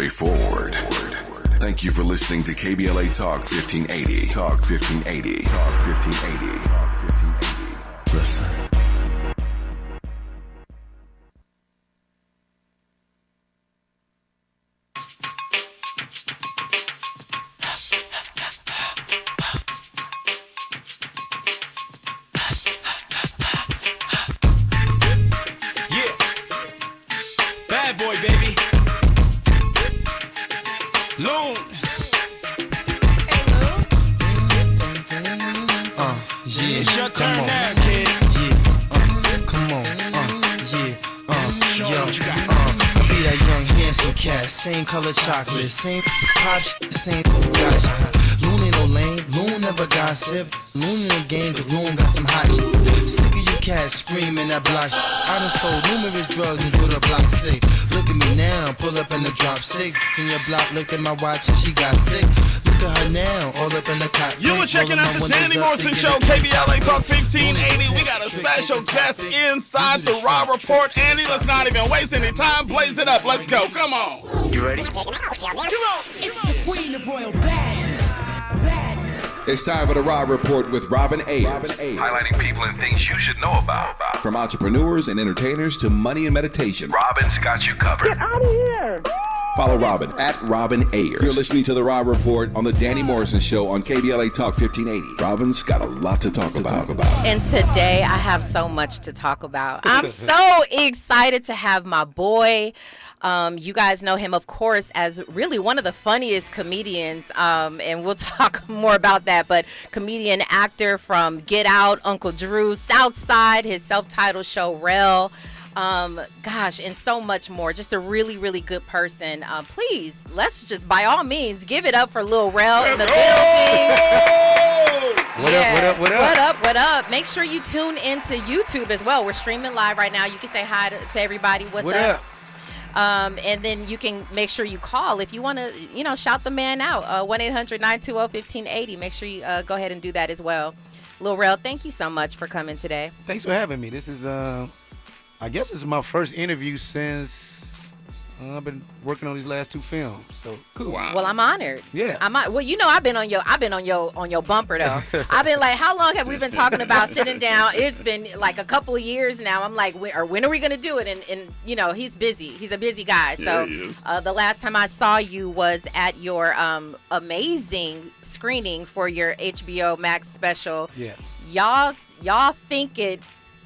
way forward. Thank you for listening to KBLA Talk 1580. Talk 1580. Talk 1580. Listen. Same color chocolate, same pop, same gotcha. Loon ain't no lame, Loon never gossip. Loon in the game, cause Loon got some hot shit. Sick of you cats screaming that block shit. I done sold numerous drugs and drew the block sick. Look at me now, pull up in the drop 6. In your block, looked at my watch and she got sick. Look at her now, all up in the cot. You were checking out the Danny Morrison Show, KBLA Talk 1580. We got a special guest inside the Raw Report. Andy, let's not even waste any time. Blaze it up. Let's go. Come on. You ready? Come on. It's the Queen of Royal Badness. It's time for the Raw Report with Robin Ayers. Highlighting people and things you should know about. From entrepreneurs and entertainers to money and meditation. Robin's got you covered. Get out of here. Follow Robin at Robin Ayers. You're listening to the Raw Report on the Danny Morrison Show on KBLA Talk 1580. Robin's got a lot to talk about. And today I have so much to talk about. I'm so excited to have my boy. You guys know him, of course, as really one of the funniest comedians, and we'll talk more about that, but comedian, actor from Get Out, Uncle Drew, Southside, his self-titled show, Rel, and so much more. Just a really, really good person. Please, let's just, by all means, give it up for Lil Rel in the building. What up? Make sure you tune into YouTube as well. We're streaming live right now. You can say hi to everybody. What's up? And then you can make sure you call if you want to, shout the man out. 1-800-920-1580. Make sure you go ahead and do that as well. Lil Rel, thank you so much for coming today. Thanks for having me. This is, I guess this is my first interview since I've been working on these last 2 films. So cool. Wow. Well, I'm honored. Yeah. Well, I've been on your bumper though. I've been like, how long have we been talking about sitting down? It's been like a couple of years now. I'm like, when are we gonna do it? And he's busy. He's a busy guy. So the last time I saw you was at your amazing screening for your HBO Max special. Yeah. Y'all think it.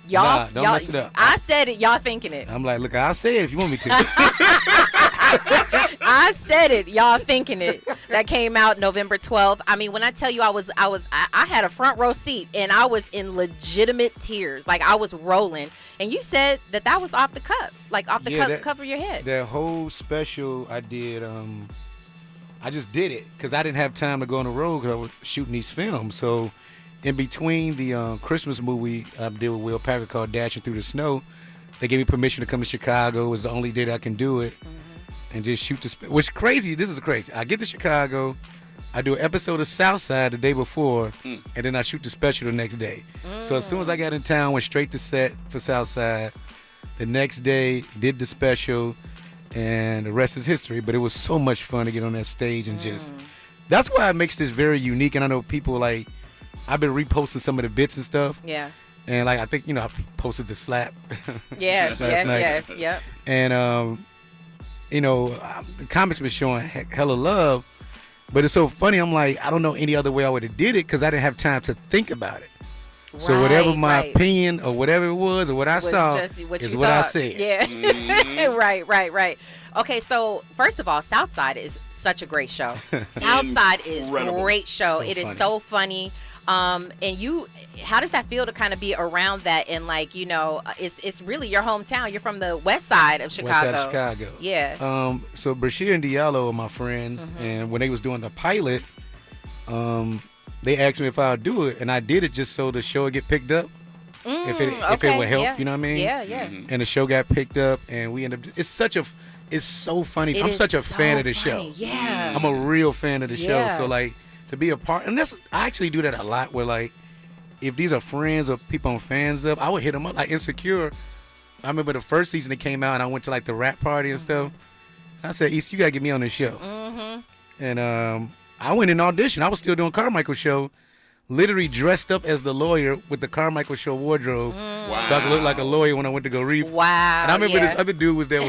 Y'all mess it up. I said it. Y'all thinking it. I'm like, look, I'll say it if you want me to. I said it. Y'all thinking it. That came out November 12th. I mean, when I tell you I had a front row seat and I was in legitimate tears. Like I was rolling. And you said that was off the cuff, like off the cuff of your head. That whole special I did. I just did it because I didn't have time to go on the road because I was shooting these films. So. In between the Christmas movie I did with Will Packer called Dashing Through the Snow, they gave me permission to come to Chicago. It was the only day that I can do it and just shoot the which crazy. This is crazy. I get to Chicago, I do an episode of Southside the day before, and then I shoot the special the next day. So as soon as I got in town, went straight to set for Southside. The next day, did the special, and the rest is history. But it was so much fun to get on that stage and just. That's why it makes this very unique. And I know people like. I've been reposting some of the bits and stuff. Yeah. And like I think I posted the slap. Yes, yep. And the comics been showing hella love, but it's so funny. I'm like, I don't know any other way I would have did it because I didn't have time to think about it. So whatever my opinion or whatever it was or what I saw is what I said. Yeah. Right. Okay, so first of all, Southside is such a great show. Southside is a great show. It is so funny. And how does that feel to kind of be around that and like, it's really your hometown. You're from the west side of Chicago. West side of Chicago. Yeah. So Brashear and Diallo are my friends, and when they was doing the pilot, they asked me if I would do it, and I did it just so the show would get picked up. If it would help, you know what I mean? Yeah. And the show got picked up, and we ended up. It's so funny. I'm such a fan of the show. Yeah. I'm a real fan of the show. So like. To be a part, and I actually do that a lot where like if these are friends or people I'm fans of, I would hit them up. Like Insecure, I remember the first season it came out and I went to like the rap party and stuff. I said, East, you got to get me on this show. Mm-hmm. And I went in audition. I was still doing Carmichael show, literally dressed up as the lawyer with the Carmichael show wardrobe. Wow. So I could look like a lawyer when I went to go read. Wow. And I remember this other dude was there.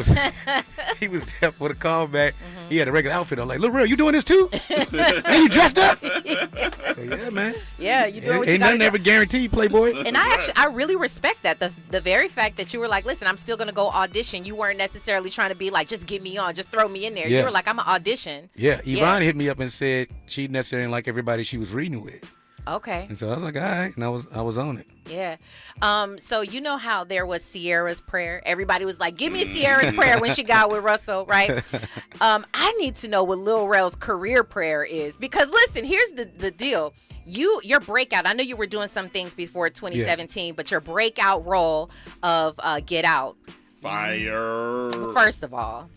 He was there for the callback. Mm-hmm. He had a regular outfit on. Like, Lil Rel, you doing this too? And you dressed up? So, yeah, man. Yeah, you doing what you ain't gotta nothing do. ever guaranteed, Playboy. And I really respect that. The very fact that you were like, listen, I'm still going to go audition. You weren't necessarily trying to be like, just get me on, just throw me in there. Yeah. You were like, I'm going to audition. Yeah, Yvonne hit me up and said she necessarily didn't like everybody she was reading with. Okay. And so I was like, all right, and I was on it. Yeah. So you know how there was Sierra's prayer? Everybody was like, give me Sierra's prayer when she got with Russell, right? I need to know what Lil Rel's career prayer is. Because listen, here's the deal. Your breakout, I know you were doing some things before 2017, but your breakout role of Get Out. Fire. First of all,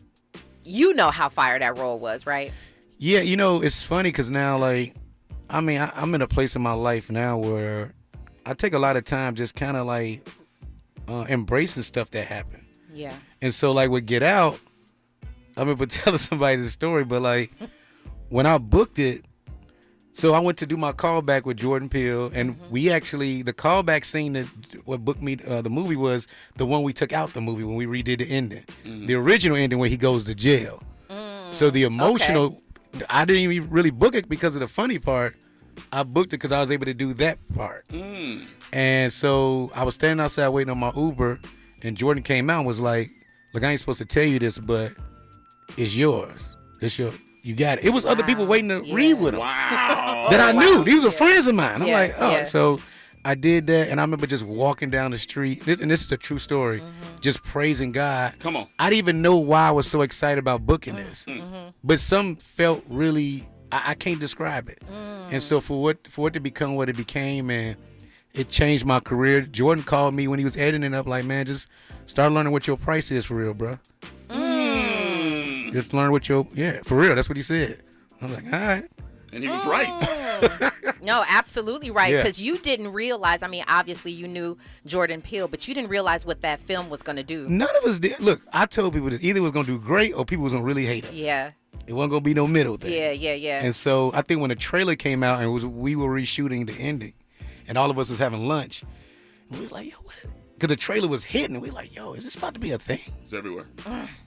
you know how fire that role was, right? Yeah, you know, it's funny because now, like, I mean, I'm in a place in my life now where I take a lot of time just kind of like embracing stuff that happened. Yeah. And so, like, with Get Out, I remember telling somebody the story, but, like, when I booked it, so I went to do my callback with Jordan Peele, and we actually, the callback scene that what booked me the movie was the one we took out the movie when we redid the ending. The original ending where he goes to jail. So the emotional... I didn't even really book it because of the funny part. I booked it because I was able to do that part. And so I was standing outside waiting on my Uber, and Jordan came out and was like, look, I ain't supposed to tell you this, but it's yours. You got it. It was other people waiting to read with him that I knew. These were friends of mine. I'm like, oh. So I did that, and I remember just walking down the street, and this is a true story, just praising God. Come on. I didn't even know why I was so excited about booking this, but some felt really, I can't describe it. And so for it to become what it became, and it changed my career. Jordan called me when he was editing up, like, man, just start learning what your price is for real, bro. Just learn what for real. That's what he said. I'm like, all right. And he was right. No, absolutely right. Yeah. Because you didn't realize, I mean, obviously you knew Jordan Peele, but you didn't realize what that film was going to do. None of us did. Look, I told people that either it was going to do great or people was going to really hate it. Yeah. It wasn't going to be no middle thing. Yeah. And so I think when the trailer came out and we were reshooting the ending and all of us was having lunch, we was like, yo, what? Because the trailer was hitting. We like, yo, is this about to be a thing? It's everywhere.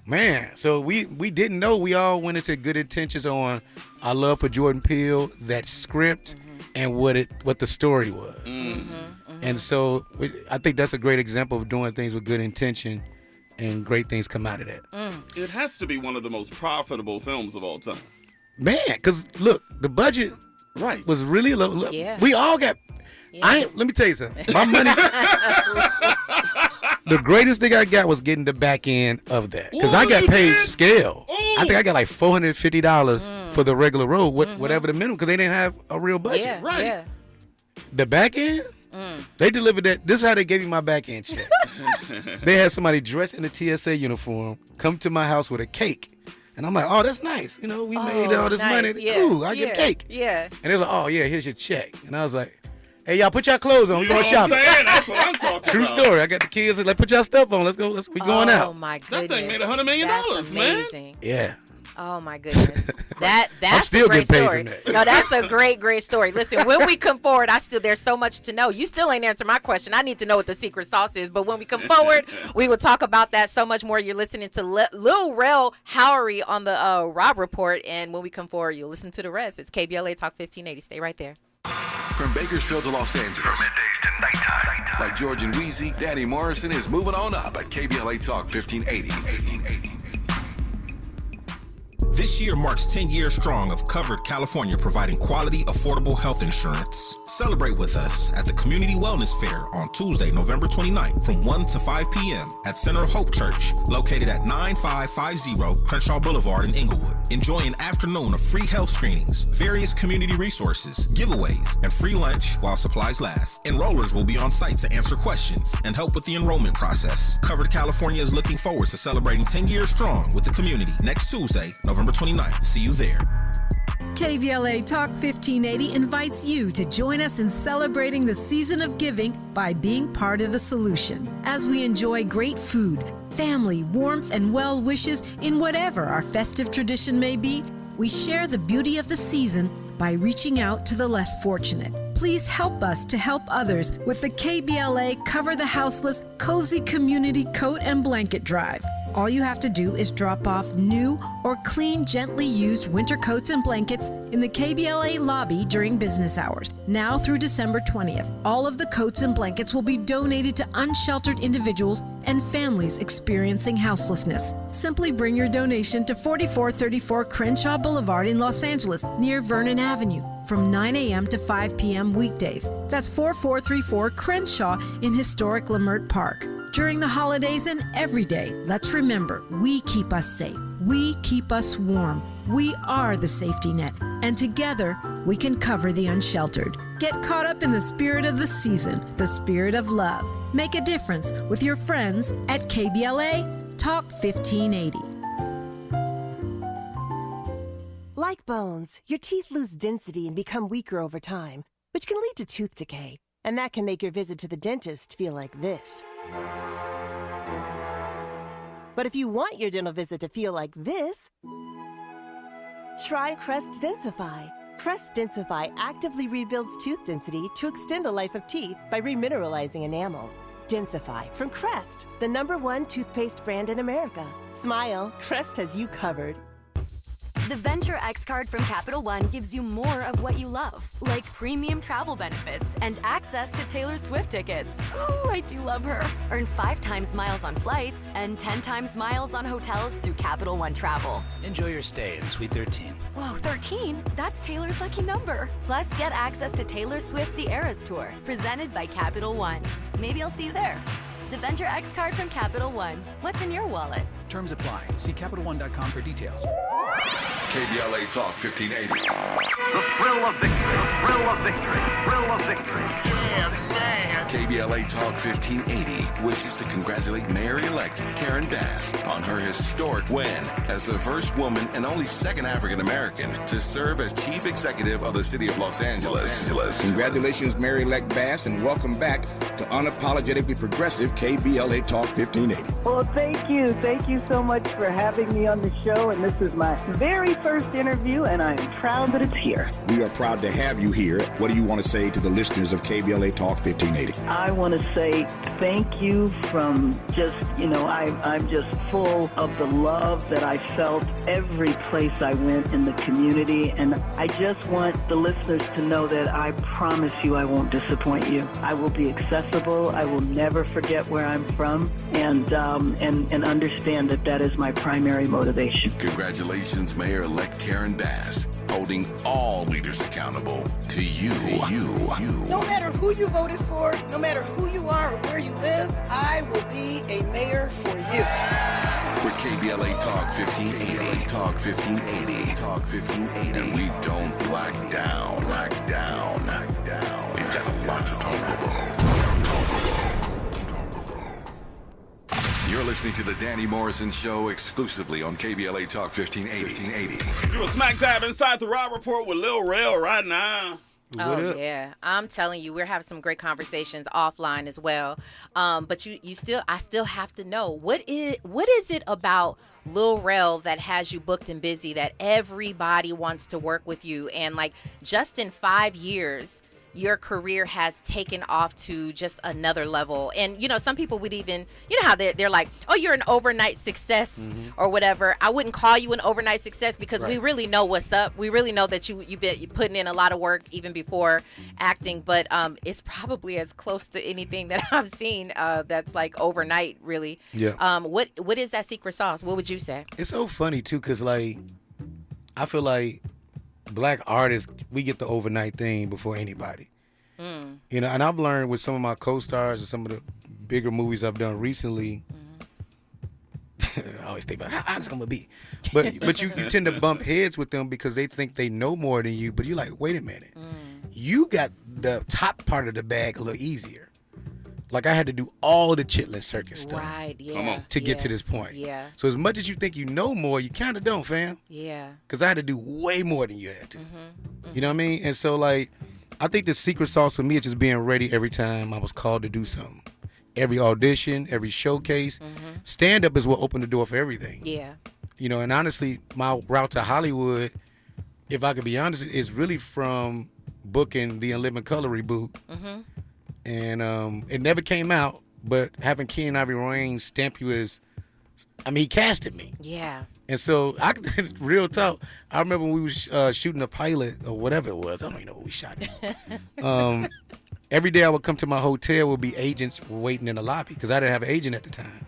Man, so we didn't know. We all went into good intentions on our love for Jordan Peele, that script, and what the story was. And so I think that's a great example of doing things with good intention, and great things come out of that. It has to be one of the most profitable films of all time. Man, because look, the budget was really low. Yeah. We all got. Yeah. Let me tell you something. My money. The greatest thing I got was getting the back end of that, because I got paid scale. I think I got like $450 for the regular role, whatever the minimum, because they didn't have a real budget. Yeah. Right. Yeah. The back end, they delivered that. This is how they gave me my back end check. They had somebody dressed in a TSA uniform come to my house with a cake. And I'm like, oh, that's nice. You know, we made all this money. Yeah. Cool, I get cake. Yeah. And they was like, oh, yeah, here's your check. And I was like, hey, y'all, put y'all clothes on. You We're know going what I'm shopping. saying? That's what I'm talking True about. story. I got the kids like, put y'all stuff on. Let's go. We going out. Oh my goodness. That thing made $100 million, That's man. amazing. Yeah. Oh my goodness. That's still a great getting paid story. from that. No, that's a great story. Listen, when we come forward, there's so much to know. You still ain't answered my question. I need to know what the secret sauce is. But when we come forward, we will talk about that so much more. You're listening to Lil Rel Howery on the Rob Report, and when we come forward, you'll listen to the rest. It's KBLA Talk 1580. Stay right there. From Bakersfield to Los Angeles, Middays to nighttime. like George and Wheezy, Danny Morrison is moving on up at KBLA Talk 1580. This year marks 10 years strong of Covered California providing quality, affordable health insurance. Celebrate with us at the Community Wellness Fair on Tuesday, November 29th from 1 to 5 p.m. at Center of Hope Church, located at 9550 Crenshaw Boulevard in Inglewood. Enjoy an afternoon of free health screenings, various community resources, giveaways, and free lunch while supplies last. Enrollers will be on site to answer questions and help with the enrollment process. Covered California is looking forward to celebrating 10 years strong with the community next Tuesday, November 29th. See you there. KBLA Talk 1580 invites you to join us in celebrating the season of giving by being part of the solution. As we enjoy great food, family, warmth, and well wishes in whatever our festive tradition may be, we share the beauty of the season by reaching out to the less fortunate. Please help us to help others with the KBLA Cover the Houseless Cozy Community Coat and Blanket Drive. All you have to do is drop off new or clean, gently used winter coats and blankets in the KBLA lobby during business hours, now through December 20th. All of the coats and blankets will be donated to unsheltered individuals and families experiencing houselessness. Simply bring your donation to 4434 Crenshaw Boulevard in Los Angeles, near Vernon Avenue, from 9 a.m. to 5 p.m. weekdays. That's 4434 Crenshaw in historic Leimert Park. During the holidays and every day, let's remember, we keep us safe. We keep us warm. We are the safety net, and together we can cover the unsheltered. Get caught up in the spirit of the season, the spirit of love. Make a difference with your friends at KBLA Talk 1580. Like bones, your teeth lose density and become weaker over time, which can lead to tooth decay. And that can make your visit to the dentist feel like this. But if you want your dental visit to feel like this, try Crest Densify. Crest Densify actively rebuilds tooth density to extend the life of teeth by remineralizing enamel. Densify from Crest, the #1 toothpaste brand in America. Smile, Crest has you covered. The Venture X card from Capital One gives you more of what you love, like premium travel benefits and access to Taylor Swift tickets. Oh, I do love her. Earn 5 times miles on flights and 10 times miles on hotels through Capital One Travel. Enjoy your stay in Suite 13. Whoa, 13? That's Taylor's lucky number. Plus, get access to Taylor Swift The Eras Tour, presented by Capital One. Maybe I'll see you there. The Venture X card from Capital One. What's in your wallet? Terms apply. See CapitalOne.com for details. KBLA Talk 1580. The thrill of victory. The thrill of victory. Thrill of victory. KBLA Talk 1580 wishes to congratulate Mayor-elect Karen Bass on her historic win as the first woman and only second African-American to serve as chief executive of the city of Los Angeles. Congratulations, Mayor-elect Bass, and welcome back to unapologetically progressive KBLA Talk 1580. Well, thank you. Thank you so much for having me on the show, and this is my very first interview, and I am proud that it's here. We are proud to have you here. What do you want to say to the listeners of KBLA Talk 1580? I want to say thank you from just, I'm just full of the love that I felt every place I went in the community, and I just want the listeners to know that I promise you I won't disappoint you. I will be accessible. I will never forget where I'm from, and understand that is my primary motivation. Congratulations, Mayor-elect Karen Bass, holding all leaders accountable to you. No matter who you voted for, no matter who you are or where you live, I will be a mayor for you. We're KBLA Talk 1580. Talk 1580. Talk 1580. And we don't black down. We've got a lot to talk about. You're listening to the Danny Morrison Show exclusively on KBLA Talk 1580. You a smack dab inside the Raw Report with Lil Rel right now. Oh, yeah. I'm telling you, we're having some great conversations offline as well. But I still have to know, what is it about Lil Rel that has you booked and busy that everybody wants to work with you? And like just in 5 years, your career has taken off to just another level. And, some people would even, how they're like, oh, you're an overnight success or whatever. I wouldn't call you an overnight success because we really know what's up. We really know that you've been putting in a lot of work even before acting. But it's probably as close to anything that I've seen that's like overnight, really. Yeah. What is that secret sauce? What would you say? It's so funny, too, because, I feel like Black artists, we get the overnight thing before anybody. And I've learned with some of my co-stars and some of the bigger movies I've done recently, I always think about how it's going to be. But you tend to bump heads with them because they think they know more than you. But you're like, wait a minute. You got the top part of the bag a little easier. Like I had to do all the chitlin circus stuff to get to this point. Yeah. So as much as you think you know more, you kind of don't, fam. Yeah. Because I had to do way more than you had to. You know what I mean? And so I think the secret sauce for me is just being ready every time I was called to do something. every audition, every showcase. Stand up is what opened the door for everything. Yeah. You know, and honestly, my route to Hollywood, if I could be honest, is really from booking the In Living Color reboot. And it never came out, but having Keenan Ivory Wayans stamp you as, I mean, he casted me. Yeah. And so, real talk, I remember when we was shooting a pilot or whatever it was. I don't even know what we shot. Every day I would come to my hotel would be agents waiting in the lobby because I didn't have an agent at the time.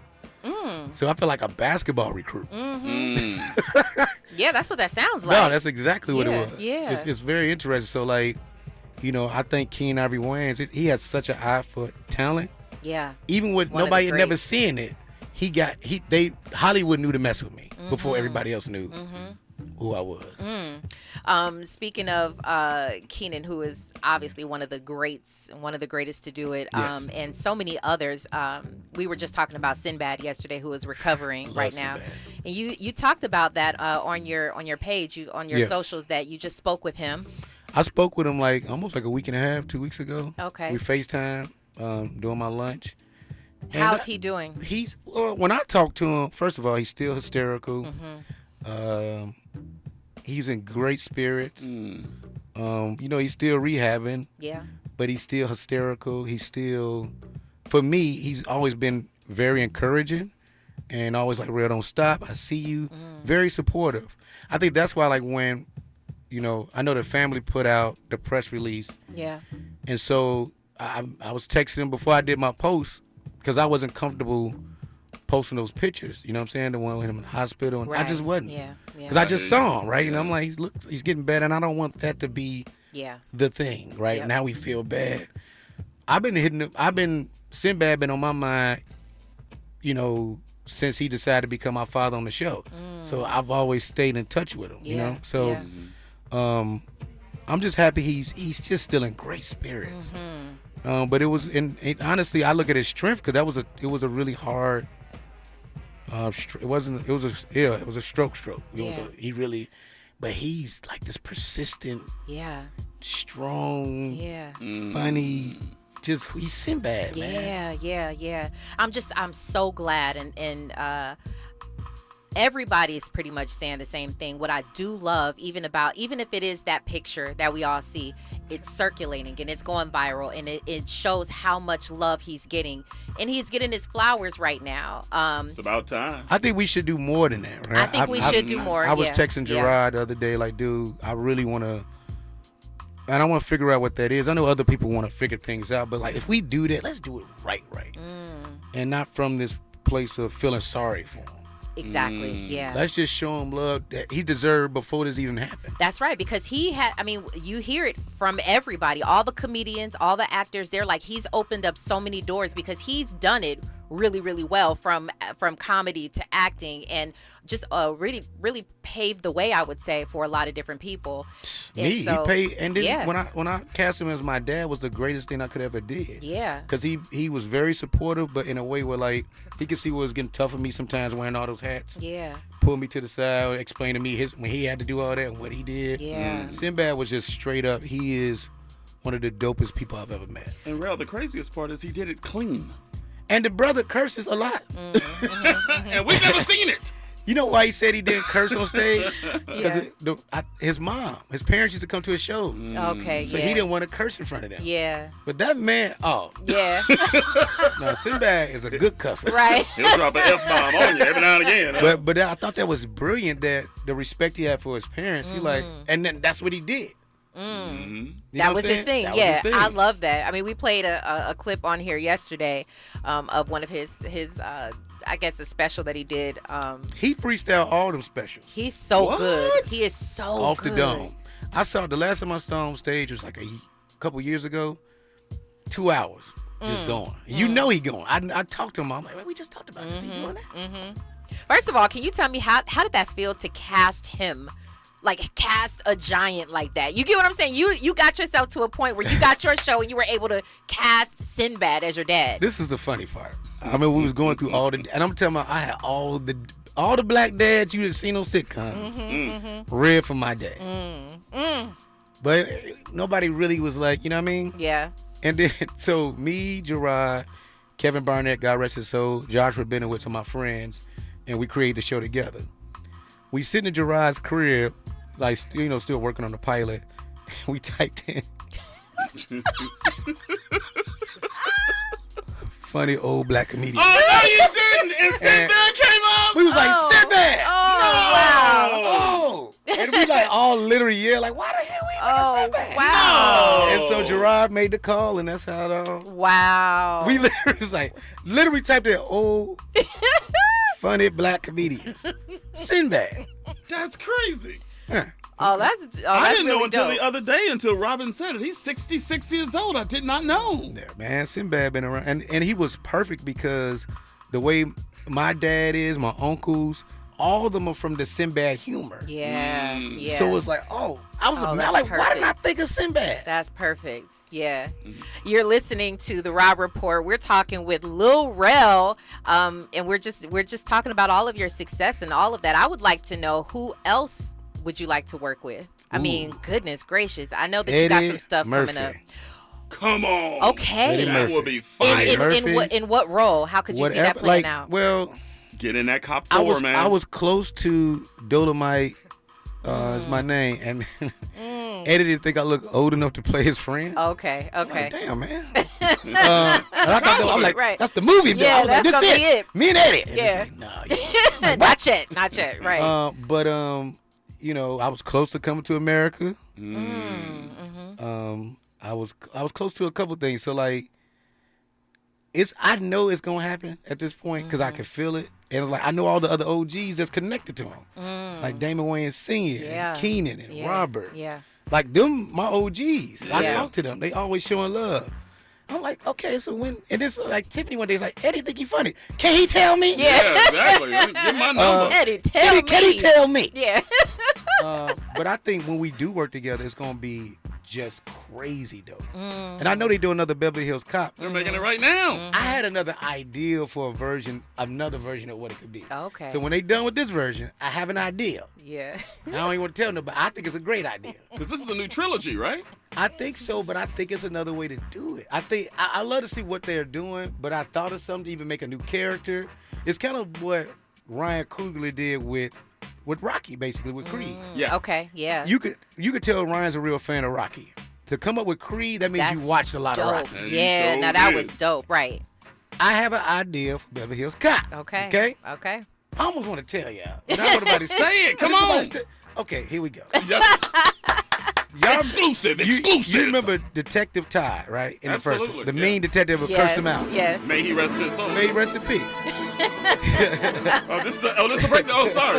So I felt like a basketball recruit. Yeah, that's what that sounds like. No, that's exactly what it was. Yeah. It's very interesting. So, like, you know, I think Keenan Ivory Wayans, he had such an eye for talent. Yeah. Even with nobody had never seen it, Hollywood knew to mess with me before everybody else knew who I was. Speaking of Keenan, who is obviously one of the greatest to do it, Yes. and so many others. We were just talking about Sinbad yesterday, who is recovering right now, and you talked about that on your page, on your socials, that you just spoke with him. I spoke with him like almost like a week and a half, 2 weeks ago. Okay. We FaceTime during my lunch. How's he doing? When I talk to him, first of all, he's still hysterical. He's in great spirits. You know, he's still rehabbing. Yeah. But he's still hysterical. For me, he's always been very encouraging and always like, Rel, don't stop. I see you. Very supportive. I think that's why, like, when, you know, I know the family put out the press release. Yeah. And so I was texting him before I did my post because I wasn't comfortable posting those pictures. You know what I'm saying? The one with him in the hospital. And I just wasn't. Yeah. Because I just saw him, right? And I'm like, he's getting better, and I don't want that to be the thing, right? Yep. Now we feel bad. Sinbad been on my mind, you know, since he decided to become my father on the show. So I've always stayed in touch with him, you know? So I'm just happy he's just still in great spirits. But it was, honestly, I look at his strength because it was a really hard. It was a stroke. But he's like this persistent, strong, funny. Just he's Sinbad, man. Yeah. I'm so glad, and everybody's pretty much saying the same thing. What I do love, even if it is that picture that we all see, it's circulating and it's going viral, and it shows how much love he's getting, and he's getting his flowers right now. It's about time. I think we should do more than that, right? I think we should do more. I was texting Gerard the other day, like, dude, I really want to, and I want to figure out what that is. I know other people want to figure things out, but like, if we do that, let's do it right, and not from this place of feeling sorry for him. Exactly. Yeah. Let's just show him love that he deserved before this even happened. That's right, because you hear it from everybody, all the comedians, all the actors. They're like, he's opened up so many doors because he's done it really, really well, from comedy to acting, and just really, really paved the way, I would say, for a lot of different people. He paid, and then when I cast him as my dad, was the greatest thing I could ever did. Yeah. Because he was very supportive, but in a way where, like, he could see what was getting tough for me sometimes wearing all those hats. Yeah. Pull me to the side, explain to me when he had to do all that and what he did. Yeah. Sinbad was just straight up. He is one of the dopest people I've ever met. And Rel, the craziest part is he did it clean. And the brother curses a lot. And we've never seen it. You know why he said he didn't curse on stage? Because his parents used to come to his shows. Okay, so he didn't want to curse in front of them. Yeah. But that man, yeah. No, Sinbad is a good cusser. Right. He'll drop an F-bomb on you every now and again. But I thought that was brilliant, that the respect he had for his parents. He like, and then that's what he did. That was his thing. I love that. I mean, we played a clip on here yesterday of one of his I guess a special that he did. He freestyled all them specials. He's so good. He is so off good. the dome. The last time I saw him on stage was like a couple years ago. 2 hours just going. You know he going. I talked to him. I'm like, we just talked about this. He doing that? First of all, can you tell me how did that feel to cast him? Like, cast a giant like that. You get what I'm saying? You got yourself to a point where you got your show and you were able to cast Sinbad as your dad. This is the funny part. I mean, we was going through and I'm telling you, I had all the black dads you had seen on sitcoms. Read for my dad. But nobody really was like, you know what I mean? Yeah. And then, so me, Gerard, Kevin Barnett, God rest his soul, Joshua Benowitz are my friends, and we created the show together. We sitting in Gerard's crib, like, still working on the pilot. We typed in funny old black comedian. Oh, no, you didn't. And Sinbad came up. We was like, Sinbad. Wow. Oh. And we like all literally yell like, why the hell we nigga Sinbad? Wow. And so Gerard made the call, and that's how it all. Wow. We literally typed in old funny black comedians. Sinbad. That's crazy. Huh. I didn't know really until dope. the other day until Robin said it. He's 66 years old. I did not know. Yeah, man, Sinbad been around, and he was perfect because the way my dad is, my uncles, all of them are from the Sinbad humor. Yeah, yeah. So it's like, I was like, why didn't I think of Sinbad? That's perfect. Yeah. You're listening to the Rob Report. We're talking with Lil Rel, and we're just talking about all of your success and all of that. I would like to know, who else would you like to work with? I mean, goodness gracious. I know that you got some stuff coming up. Come on. Okay. That will be fine. In what role? How could you see that playing out? Well, get in that cop 4, man. I was close to Dolomite, is my name, and Eddie didn't think I looked old enough to play his friend. Okay. Like, damn, man. And I thought I'm like, right. That's the movie. Yeah, I was that's like, gonna be it. Me and Eddie. And Yeah. like, nah, not yet. Right. But I was close to coming to America. I was close to a couple things. So like, I know it's gonna happen at this point because I can feel it, and it's like I know all the other OGs that's connected to him, like Damon Wayans Sr. and Keenan and Robert. Yeah. Like them, my OGs. I talk to them. They always showing love. I'm like, okay, so when, and this like Tiffany one day is like, Eddie think you funny. Can he tell me? Yeah, exactly. Give my number. Eddie, tell me. Can he tell me? Yeah. But I think when we do work together, it's gonna be just crazy dope. And I know they do another Beverly Hills Cop. They're making it right now. I had another idea for another version of what it could be. Okay. So when they done with this version, I have an idea. Yeah. I don't even want to tell nobody. I think it's a great idea. Because this is a new trilogy, right? I think so, but I think it's another way to do it. I love to see what they're doing, but I thought of something to even make a new character. It's kind of what Ryan Coogler did with Rocky, basically, with Creed. Yeah. Okay, yeah. You could tell Ryan's a real fan of Rocky. To come up with Creed, that means you watched a lot of Rocky. Yeah, now that was dope, right. I have an idea for Beverly Hills Cop. Okay. I almost want to tell y'all. But I want nobody say it. Come on. Okay, here we go. Y'all exclusive. You remember Detective Todd, right? In Absolutely, the first one. The mean detective would curse him out. Yes. May he rest his soul. May he rest in peace. This is a break. Oh, sorry.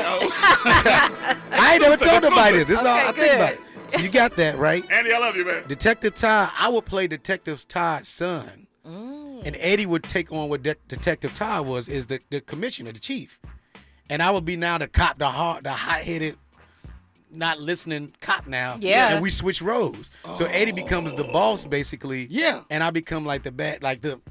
I ain't never told nobody this. This is all I think about it. So you got that, right? Andy, I love you, man. Detective Todd, I would play Detective Todd's son. And Eddie would take on what Detective Todd is the commissioner, the chief. And I would be now the cop, the hot-headed, not listening cop now. Yeah. And we switch roles. So Eddie becomes the boss, basically. Yeah. And I become like the bad, like the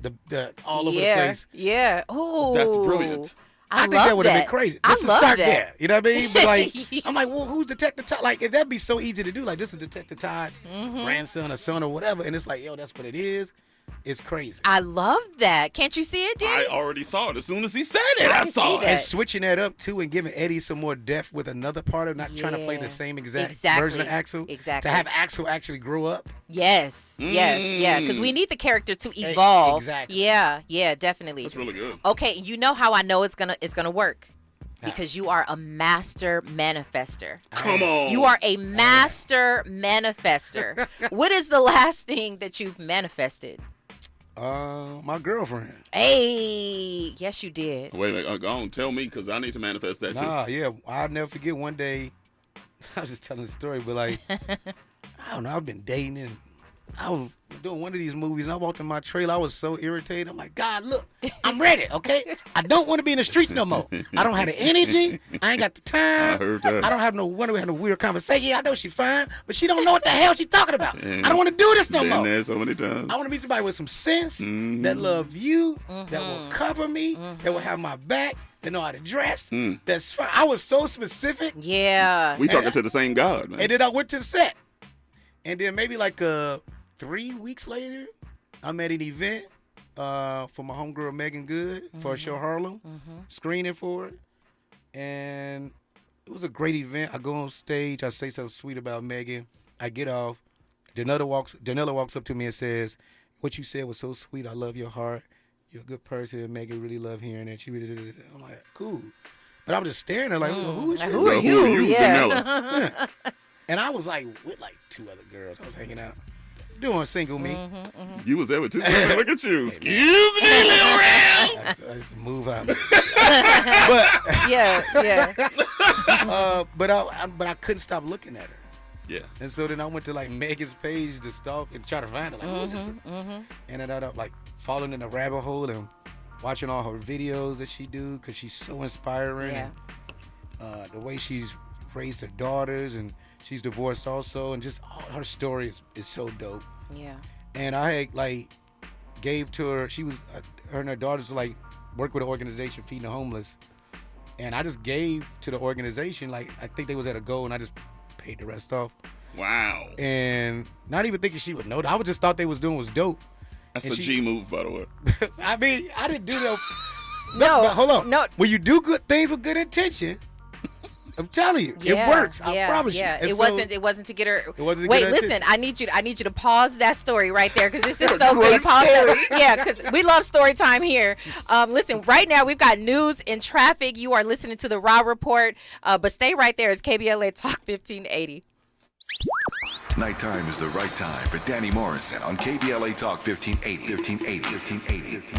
all over the place. Yeah. Oh. That's brilliant. I think that would have been crazy. Just to love start that. there. You know what I mean? But like, I'm like, well, who's Detective Todd? Like, that'd be so easy to do. Like, this is Detective Todd's grandson or son or whatever. And it's like, yo, that's what it is. It's crazy. I love that. Can't you see it, Danny? I already saw it. As soon as he said it, I saw it. And switching that up, too, and giving Eddie some more depth with another part of not trying to play the same exact version of Axel. Exactly. To have Axel actually grow up. Yes. Yeah. Because we need the character to evolve. Exactly. Yeah, definitely. That's really good. Okay, you know how I know it's gonna work? Because you are a master manifester. Come on. You are a master manifester. What is the last thing that you've manifested? My girlfriend. Hey, yes, you did. Wait, go on, tell me, because I need to manifest that too. Yeah, I'll never forget one day. I was just telling the story, but like, I don't know. I've been dating, and I was doing one of these movies, and I walked in my trailer. I was so irritated. I'm like, God, look, I'm ready. Okay, I don't want to be in the streets no more. I don't have the energy. I ain't got the time. I heard that. I don't have no one. We have no weird conversation. Yeah, I know she's fine, but she don't know what the hell she's talking about. I don't want to do this no Been more. there so many times. I want to meet somebody with some sense that love you, that will cover me, that will have my back, that know how to dress. That's fine. I was so specific. Yeah. We talking to the same God, man. And then I went to the set. And then maybe like 3 weeks later, I'm at an event, for my homegirl Megan Good for a show Harlem, screening for it. And it was a great event. I go on stage, I say something sweet about Megan. I get off. Danella walks up to me and says, "What you said was so sweet. I love your heart. You're a good person. And Megan really love hearing it." She really. I'm like, cool. But I was just staring at her like, who is you? Who are you? Yeah. Yeah. And I was like with like 2 other girls. I was hanging out. Doing single me. You was there with 2 girls. Look at you. Excuse me, Lil Rel. I used to move out. But but I couldn't stop looking at her. Yeah. And so then I went to like Megan's page to stalk and try to find her. Like, who's this girl? And then I ended up like falling in a rabbit hole and watching all her videos that she do because she's so inspiring. Yeah. And, the way she's raised her daughters, and she's divorced also, and just all her story is so dope. Yeah. And I had like gave to her. She was her and her daughters like work with an organization feeding the homeless, and I just gave to the organization. Like I think they was at a goal, and I just paid the rest off. Wow. And not even thinking she would know. I just thought they was doing was dope. That's a G move, by the way. I mean, I didn't do that. No, hold on. No. When you do good things with good intention, I'm telling you, it works. I promise you. Yeah, it wasn't to get her. Wait, listen. I need you to pause that story right there because this is so good. Pause that. Yeah, because we love story time here. Listen, right now we've got news and traffic. You are listening to the Raw Report, but stay right there. It's KBLA Talk 1580. Nighttime is the right time for Danny Morrison on KBLA Talk 1580.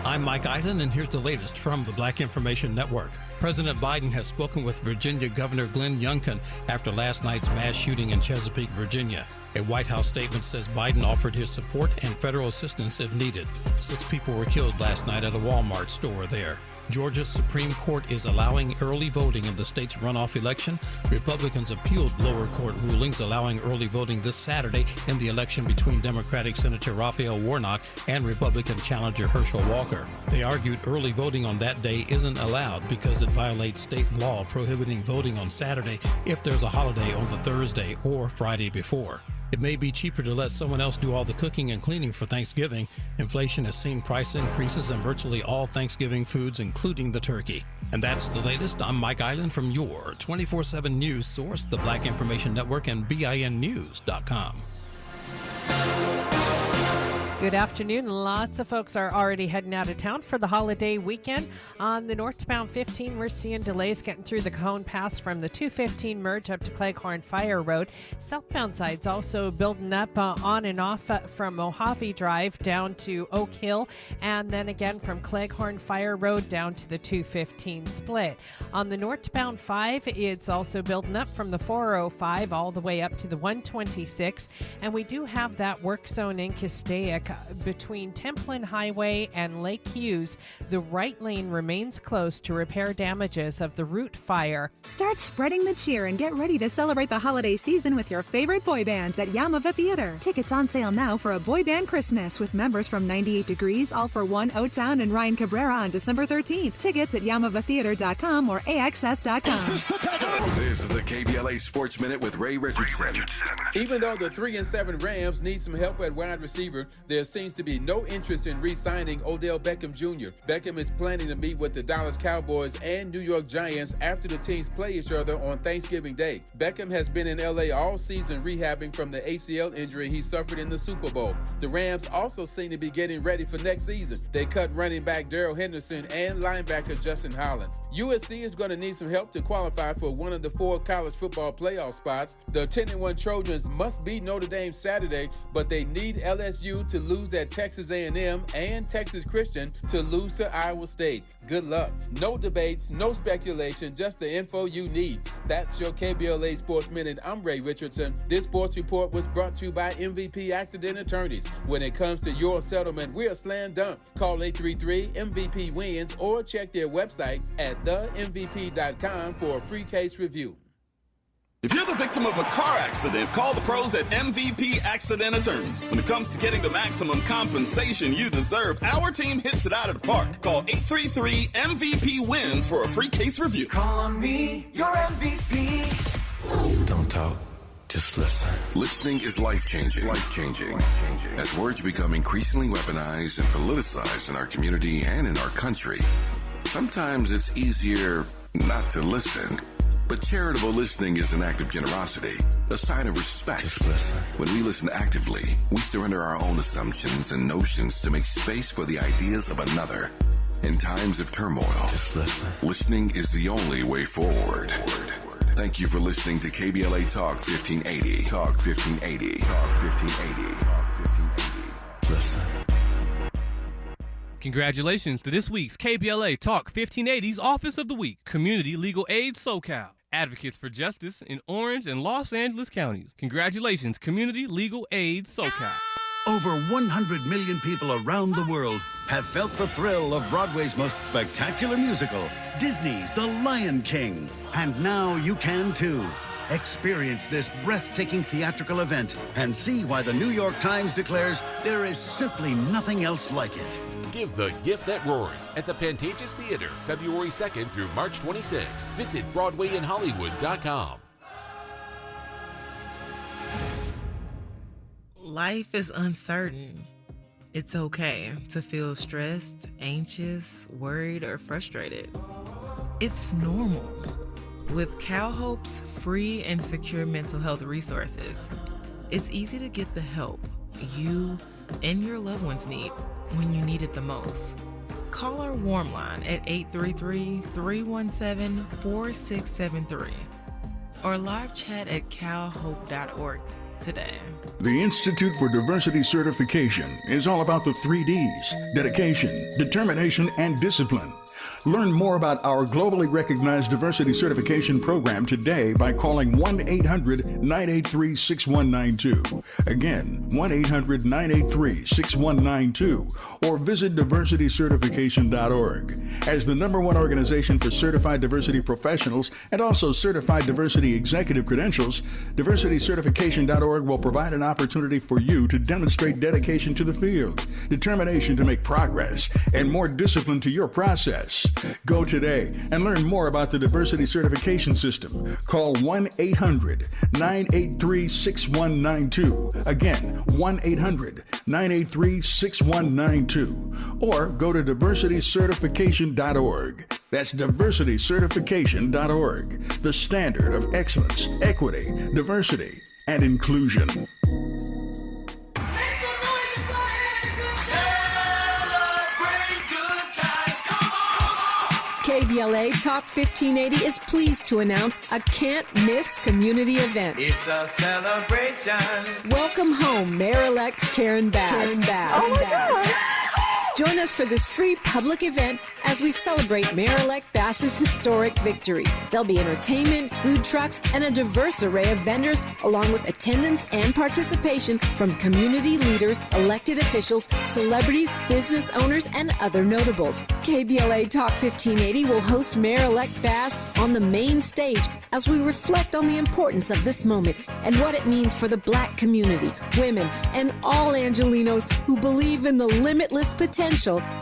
I'm Mike Island, and here's the latest from the Black Information Network. President Biden has spoken with Virginia Governor Glenn Youngkin after last night's mass shooting in Chesapeake, Virginia. A White House statement says Biden offered his support and federal assistance if needed. 6 people were killed last night at a Walmart store there. Georgia's Supreme Court is allowing early voting in the state's runoff election. Republicans appealed lower court rulings allowing early voting this Saturday in the election between Democratic Senator Raphael Warnock and Republican challenger Herschel Walker. They argued early voting on that day isn't allowed because it violates state law prohibiting voting on Saturday if there's a holiday on the Thursday or Friday before. It may be cheaper to let someone else do all the cooking and cleaning for Thanksgiving. Inflation has seen price increases in virtually all Thanksgiving foods, including the turkey. And that's the latest. I'm Mike Island from your 24/7 news source, the Black Information Network, and BINnews.com. Good afternoon. Lots of folks are already heading out of town for the holiday weekend. On the northbound 15, we're seeing delays getting through the Cajon Pass from the 215 merge up to Cleghorn Fire Road. Southbound side's also building up on and off from Mojave Drive down to Oak Hill, and then again from Cleghorn Fire Road down to the 215 split. On the northbound 5, it's also building up from the 405 all the way up to the 126, and we do have that work zone in Castaic between Templin Highway and Lake Hughes. The right lane remains closed to repair damages of the root fire. Start spreading the cheer and get ready to celebrate the holiday season with your favorite boy bands at Yamava Theater. Tickets on sale now for a boy band Christmas with members from 98 Degrees, All for One, O-Town, and Ryan Cabrera on December 13th. Tickets at YamavaTheater.com or AXS.com. This is the KBLA Sports Minute with Ray Richardson. Even though the 3-7 Rams need some help at wide receiver, there seems to be no interest in re-signing Odell Beckham Jr. Beckham is planning to meet with the Dallas Cowboys and New York Giants after the teams play each other on Thanksgiving Day. Beckham has been in LA all season rehabbing from the ACL injury he suffered in the Super Bowl. The Rams also seem to be getting ready for next season. They cut running back Darrell Henderson and linebacker Justin Hollins. USC is going to need some help to qualify for one of the 4 college football playoff spots. The 10-1 Trojans must beat Notre Dame Saturday, but they need LSU to lose at Texas A&M and Texas Christian to lose to Iowa State. Good luck. No debates, no speculation, just the info you need. That's your KBLA Sports Minute. I'm Ray Richardson. This sports report was brought to you by MVP Accident Attorneys. When it comes to your settlement, we're a slam dunk. Call 833-MVP-WINS or check their website at themvp.com for a free case review. If you're the victim of a car accident, call the pros at MVP Accident Attorneys. When it comes to getting the maximum compensation you deserve, our team hits it out of the park. Call 833-MVP-WINS for a free case review. Call me your MVP. Don't talk. Just listen. Listening is life-changing. Life-changing. As words become increasingly weaponized and politicized in our community and in our country, sometimes it's easier not to listen. But charitable listening is an act of generosity, a sign of respect. Just listen. When we listen actively, we surrender our own assumptions and notions to make space for the ideas of another. In times of turmoil, just listen. Listening is the only way forward. Thank you for listening to KBLA Talk 1580. Talk 1580. Talk 1580. Talk 1580. Listen. Congratulations to this week's KBLA Talk 1580's Office of the Week, Community Legal Aid SoCal. Advocates for justice in Orange and Los Angeles counties. Congratulations, Community Legal Aid SoCal. Over 100 million people around the world have felt the thrill of Broadway's most spectacular musical, Disney's The Lion King. And now you can too. Experience this breathtaking theatrical event and see why the New York Times declares there is simply nothing else like it. Give the gift that roars at the Pantages Theater, February 2nd through March 26th. Visit BroadwayInHollywood.com. Life is uncertain. It's okay to feel stressed, anxious, worried, or frustrated. It's normal. With CalHope's free and secure mental health resources, it's easy to get the help you and your loved ones need when you need it the most. Call our warm line at 833-317-4673 or live chat at calhope.org today. The Institute for Diversity Certification is all about the 3 Ds: dedication, determination, and discipline. Learn more about our globally recognized diversity certification program today by calling 1-800-983-6192. Again, 1-800-983-6192, or visit diversitycertification.org. As the #1 organization for certified diversity professionals and also certified diversity executive credentials, diversitycertification.org will provide an opportunity for you to demonstrate dedication to the field, determination to make progress, and more discipline to your process. Go today and learn more about the diversity certification system. Call 1-800-983-6192. Again, 1-800-983-6192. Or go to diversitycertification.org. That's diversitycertification.org. The standard of excellence, equity, diversity, and inclusion. KBLA Talk 1580 is pleased to announce a can't-miss community event. It's a celebration. Welcome home, Mayor-elect Karen Bass. Oh my God. Join us for this free public event as we celebrate Mayor-elect Bass's historic victory. There'll be entertainment, food trucks, and a diverse array of vendors, along with attendance and participation from community leaders, elected officials, celebrities, business owners, and other notables. KBLA Talk 1580 will host Mayor-elect Bass on the main stage as we reflect on the importance of this moment and what it means for the Black community, women, and all Angelinos who believe in the limitless potential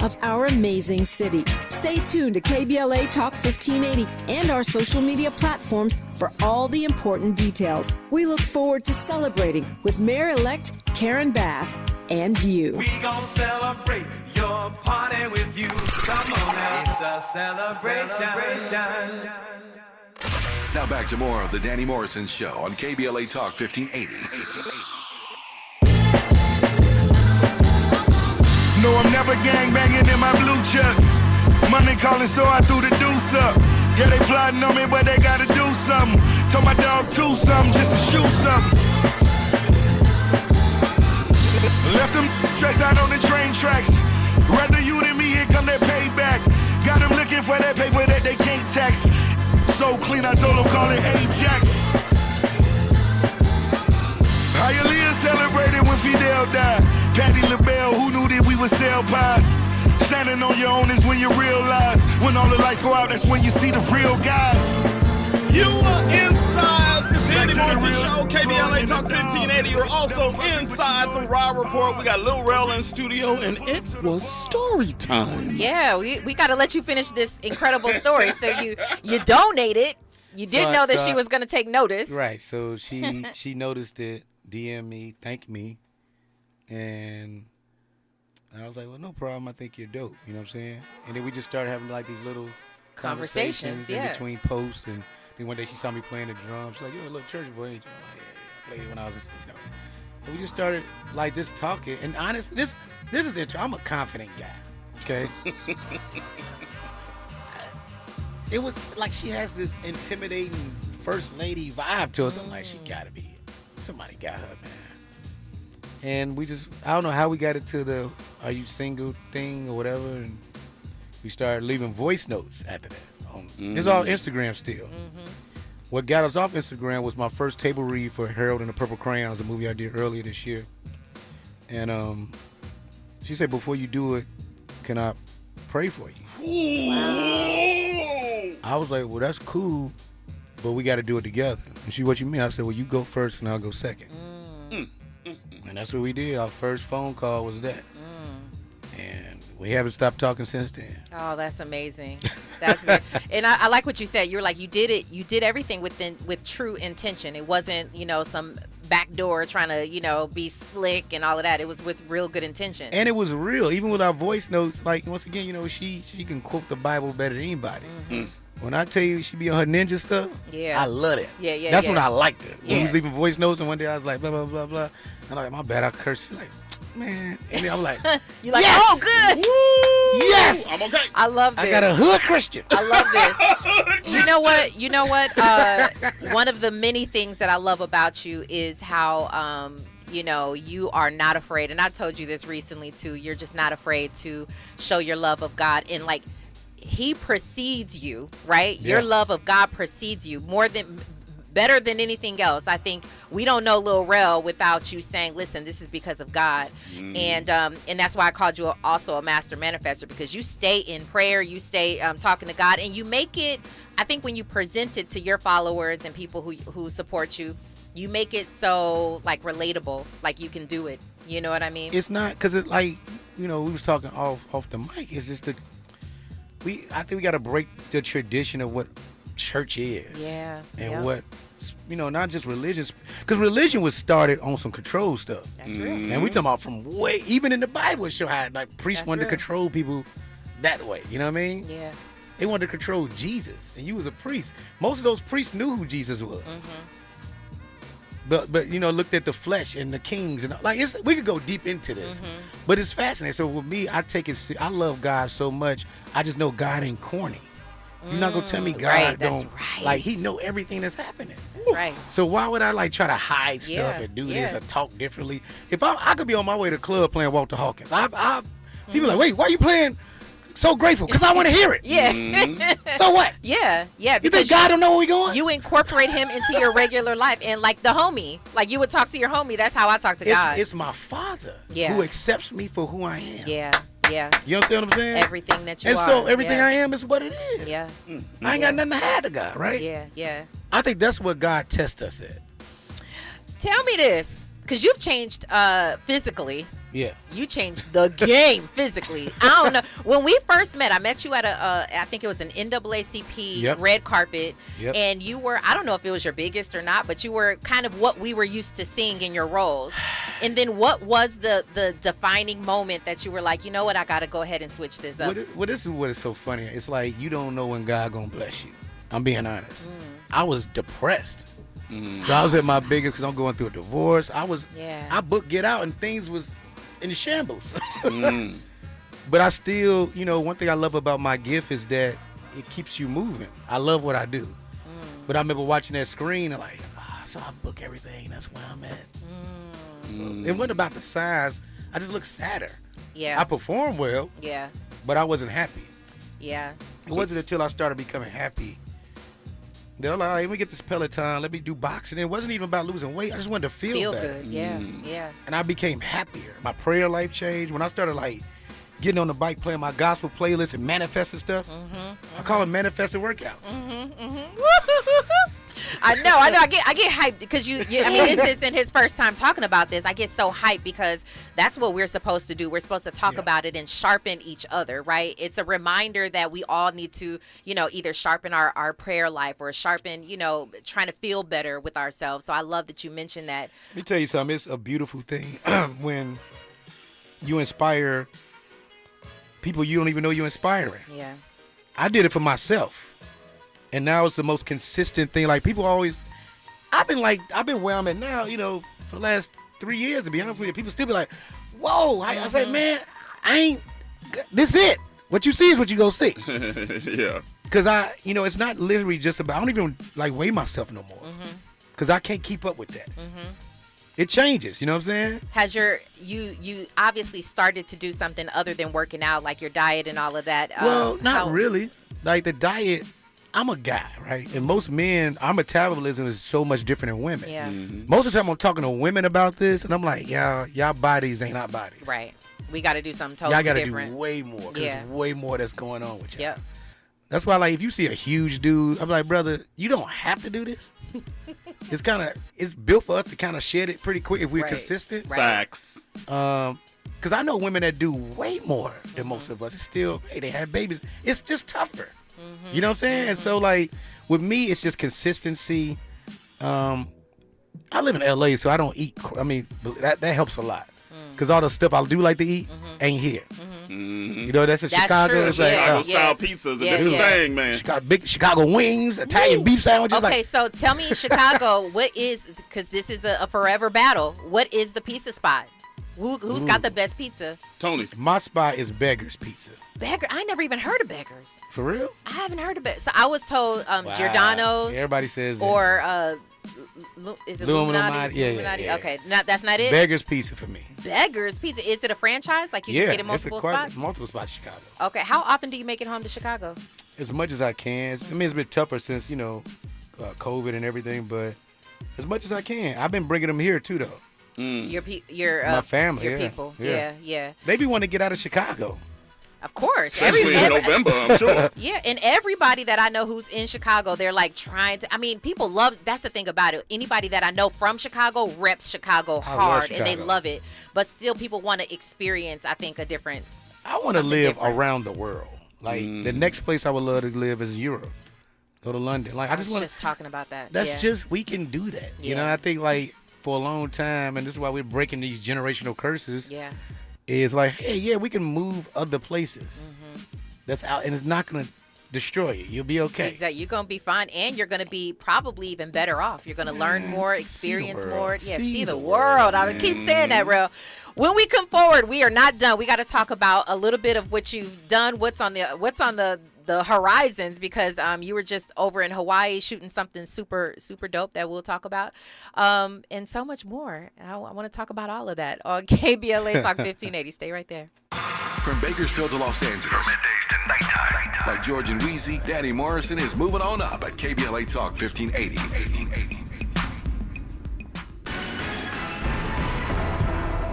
of our amazing city. Stay tuned to KBLA Talk 1580 and our social media platforms for all the important details. We look forward to celebrating with Mayor-elect Karen Bass and you. We gon' celebrate your party with you. Come on now, it's a celebration. Now back to more of the Danny Morrison Show on KBLA Talk 1580. No, I'm never gangbanging in my blue chucks. Money calling, so I threw the deuce up. Yeah, they plotting on me, but they gotta do something. Told my dog to something just to shoot something. Left them stressed out on the train tracks. Rather you than me, here come that payback. Got them looking for that paper that they can't tax. So clean, I told them call it Ajax. Hialeah celebrated when Fidel died. Patty LaBelle, who knew that we would sell pies? Standing on your own is when you realize. When all the lights go out, that's when you see the real guys. You are inside the Danny Morrison Show, KBLA Talk 1580. We're also inside the Raw Report. We got Lil Rel in studio, and it was story time. Yeah, we got to let you finish this incredible story. So you donated You did know that she was going to take notice. Right. So she noticed it, DM me, thanked me, and I was like, well, no problem. I think you're dope. You know what I'm saying? And then we just started having like these little conversations in between posts. And then one day she saw me playing the drums. She's like, you're a little church boy, ain't you? I'm like, yeah, I played it when I was, And we just started like just talking. And honestly, this is interesting. I'm a confident guy. Okay. It was like she has this intimidating first lady vibe to us. I'm like, she gotta be it. Somebody got her, man. And we just, I don't know how we got it to the are you single thing or whatever. And we started leaving voice notes after that. It's all Instagram still. What got us off Instagram was my first table read for Harold and the Purple Crayons, a movie I did earlier this year. And she said, before you do it, can I pray for you? Wow. I was like, well, that's cool, but we got to do it together. And she, what you mean? I said, well, you go first and I'll go second. And that's what we did. Our first phone call was that. And we haven't stopped talking since then. Oh, that's amazing. That's good. And I like what you said. You're like, you did everything with true intention. It wasn't, some backdoor trying to, be slick and all of that. It was with real good intention. And it was real. Even with our voice notes, like, once again, she can quote the Bible better than anybody. When I tell you she be on her ninja stuff, I love it. Yeah. That's when I liked her. When we was leaving voice notes, and one day I was like, blah, blah, blah, blah. And I'm like, my bad, I cursed. She's like, man. And then I'm like, you're like, yes! oh, good. Woo! Yes. I'm okay. I love this. I got a hood Christian. I love this. You know what? One of the many things that I love about you is how, you are not afraid. And I told you this recently, too. You're just not afraid to show your love of God. And, like, he precedes you, right? Yeah. Your love of God precedes you better than anything else. I think we don't know Lil Rel without you saying, listen, this is because of God. And that's why I called you also a master manifester, because you stay in prayer, you stay talking to God, and you make it, I think when you present it to your followers and people who support you, you make it so like relatable, like you can do it. You know what I mean? It's not, because it's like, we was talking off the mic. It's just that I think we got to break the tradition of what church is. Yeah. And what, not just religion, because religion was started on some control stuff. That's real. And we talking about from even in the Bible, it show how like priests wanted to control people that way. You know what I mean? Yeah. They wanted to control Jesus, and you was a priest. Most of those priests knew who Jesus was. But looked at the flesh and the kings and like we could go deep into this, but it's fascinating. So with me, I take it. I love God so much. I just know God ain't corny. You're not gonna tell me God don't like He know everything that's happening. That's right. So why would I like try to hide stuff and do this or talk differently? If I could be on my way to the club playing Walter Hawkins, people like, wait, why are you playing So Grateful? Because I want to hear it. Yeah. So what? Yeah. You think God don't know where we going? You incorporate Him into your regular life, and like the homie, like you would talk to your homie. That's how I talk to God. It's my Father who accepts me for who I am. Yeah. You understand what I'm saying? Everything that you are. And so everything I am is what it is. Yeah. I ain't got nothing to hide to God, right? Yeah. I think that's what God tests us at. Tell me this, because you've changed physically. Yeah. You changed the game physically. I don't know. When we first met, I met you at I think it was an NAACP red carpet. Yep. And you were, I don't know if it was your biggest or not, but you were kind of what we were used to seeing in your roles. And then what was the defining moment that you were like, you know what, I got to go ahead and switch this up? Well, this is what is so funny. It's like you don't know when God going to bless you. I'm being honest. I was depressed. So I was at my biggest because I'm going through a divorce. I booked Get Out and things was in shambles. But I still, one thing I love about my gift is that it keeps you moving. I love what I do. But I remember watching that screen and like, so I book everything. That's where I'm at. It wasn't about the size. I just looked sadder. Yeah. I performed well. Yeah. But I wasn't happy. Yeah. It wasn't until I started becoming happy that I'm like, all right, let me get this Peloton. Let me do boxing. It wasn't even about losing weight. I just wanted to feel better. Good. Yeah. And I became happier. My prayer life changed. When I started like getting on the bike, playing my gospel playlist and manifesting stuff, I call it manifested workouts. I know. I get hyped because this isn't his first time talking about this. I get so hyped because that's what we're supposed to do. We're supposed to talk about it and sharpen each other, right? It's a reminder that we all need to, either sharpen our prayer life or sharpen, trying to feel better with ourselves. So I love that you mentioned that. Let me tell you something. It's a beautiful thing when you inspire people you don't even know you're inspiring. Yeah. I did it for myself. And now it's the most consistent thing. Like, people always, I've been where I'm at now, for the last 3 years, to be honest with you. People still be like, whoa. I say, man, this it. What you see is what you go see. Yeah. Because it's not literally just about, I don't even weigh myself no more. Because I can't keep up with that. It changes, you know what I'm saying? Has you obviously started to do something other than working out, like your diet and all of that? Well, not really. Like, the diet, I'm a guy, right? And most men, our metabolism is so much different than women. Yeah. Most of the time I'm talking to women about this, and I'm like, y'all bodies ain't our bodies. Right. We got to do something totally different. Y'all got to do way more, because there's way more that's going on with y'all. Yep. That's why, if you see a huge dude, I'm like, brother, you don't have to do this. It's built for us to kind of shed it pretty quick if we're consistent. Right. Facts. Because I know women that do way more than most of us. It's still, they have babies. It's just tougher. You know what I'm saying? And so, with me, it's just consistency. I live in LA, so I don't eat. That helps a lot. Because all the stuff I do like to eat ain't here. That's in Chicago. True. It's Chicago style pizza is a different thing, man. Big Chicago wings, Italian beef sandwiches. Okay, so tell me in Chicago, because this is a forever battle, what is the pizza spot? Who's got the best pizza? Tony's. My spot is Beggar's Pizza. Beggar? I never even heard of Beggar's. For real? I haven't heard of it. So I was told Giordano's. Everybody says that. Or is it Illuminati? Yeah. Okay, that's not it? Beggar's Pizza for me. Beggar's Pizza. Is it a franchise? Like, you can get it multiple spots? Multiple spots in Chicago. Okay, how often do you make it home to Chicago? As much as I can. It's been tougher since, COVID and everything, but as much as I can. I've been bringing them here, too, though. My family, your people. Yeah. They be wanting to get out of Chicago. Of course. Especially in November, I'm sure. Yeah, and everybody that I know who's in Chicago, they're trying to, people love, that's the thing about it. Anybody that I know from Chicago reps Chicago hard, and they love it. But still, people want to experience, I think, a different. I want to live around the world. The next place I would love to live is Europe. Go to London. I was just talking about that. That's we can do that. I think, for a long time, and this is why we're breaking these generational curses. Yeah. Is hey, we can move other places. That's out, and it's not going to destroy you. You'll be okay. Exactly. You're going to be fine, and you're going to be probably even better off. You're going to learn more, experience more. Yeah, see the world. I keep saying that, Rel. When we come forward, we are not done. We got to talk about a little bit of what you've done, what's on the horizons, because you were just over in Hawaii shooting something super, super dope that we'll talk about, and so much more. And I want to talk about all of that on KBLA Talk 1580. Stay right there. From Bakersfield to Los Angeles, from middays to nighttime, like George and Wheezy, Danny Morrison is moving on up at KBLA Talk 1580.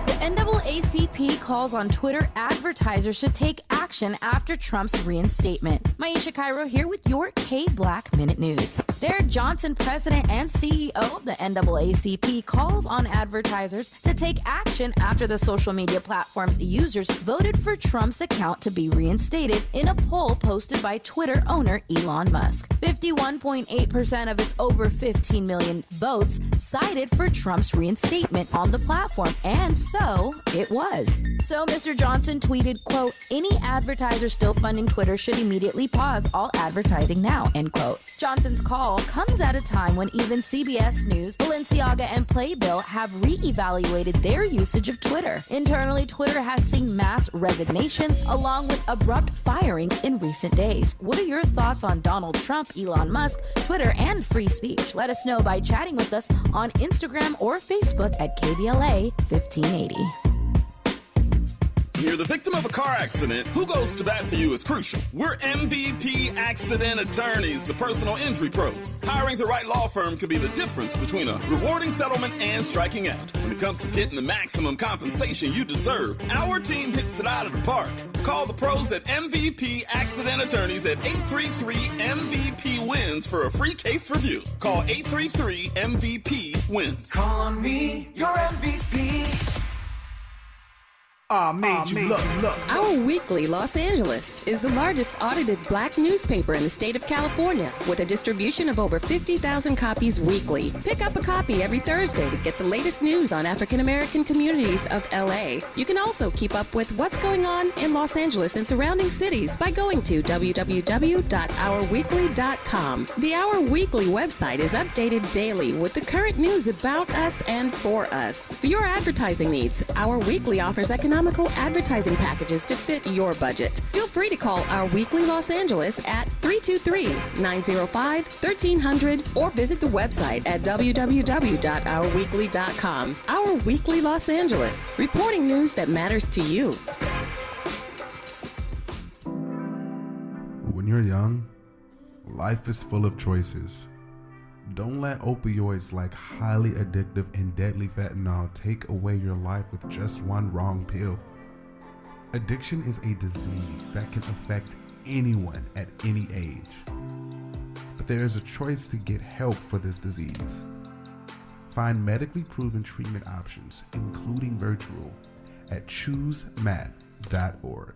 The NAACP calls on Twitter advertisers to take action after Trump's reinstatement. Maisha Cairo here with your K-Black Minute News. Derek Johnson, president and CEO of the NAACP, calls on advertisers to take action after the social media platform's users voted for Trump's account to be reinstated in a poll posted by Twitter owner Elon Musk. 51.8% of its over 15 million votes cited for Trump's reinstatement on the platform, and so it was. So Mr. Johnson tweeted, quote, "Any advertiser still funding Twitter should immediately pause all advertising now," end quote. Johnson's call comes at a time when even CBS News, Balenciaga, and Playbill have re-evaluated their usage of Twitter. Internally, Twitter has seen mass resignations along with abrupt firings in recent days. What are your thoughts on Donald Trump, Elon Musk, Twitter, and free speech? Let us know by chatting with us on Instagram or Facebook at KBLA 1580. When you're the victim of a car accident, who goes to bat for you is crucial. We're MVP Accident Attorneys, the personal injury pros. Hiring the right law firm can be the difference between a rewarding settlement and striking out. When it comes to getting the maximum compensation you deserve, our team hits it out of the park. Call the pros at MVP Accident Attorneys at 833-MVP-WINS for a free case review. Call 833-MVP-WINS. Call on me, your MVP. Our Weekly Los Angeles is the largest audited black newspaper in the state of California with a distribution of over 50,000 copies weekly. Pick up a copy every Thursday to get the latest news on African American communities of LA. You can also keep up with what's going on in Los Angeles and surrounding cities by going to www.ourweekly.com. The Our Weekly website is updated daily with the current news about us and for us. For your advertising needs, Our Weekly offers economical advertising packages to fit your budget. Feel free to call Our Weekly Los Angeles at 323-905-1300 or visit the website at www.ourweekly.com. Our Weekly Los Angeles, reporting news that matters to you. When you're young, life is full of choices. Don't let opioids like highly addictive and deadly fentanyl take away your life with just one wrong pill. Addiction is a disease that can affect anyone at any age. But there is a choice to get help for this disease. Find medically proven treatment options, including virtual, at choosemat.org.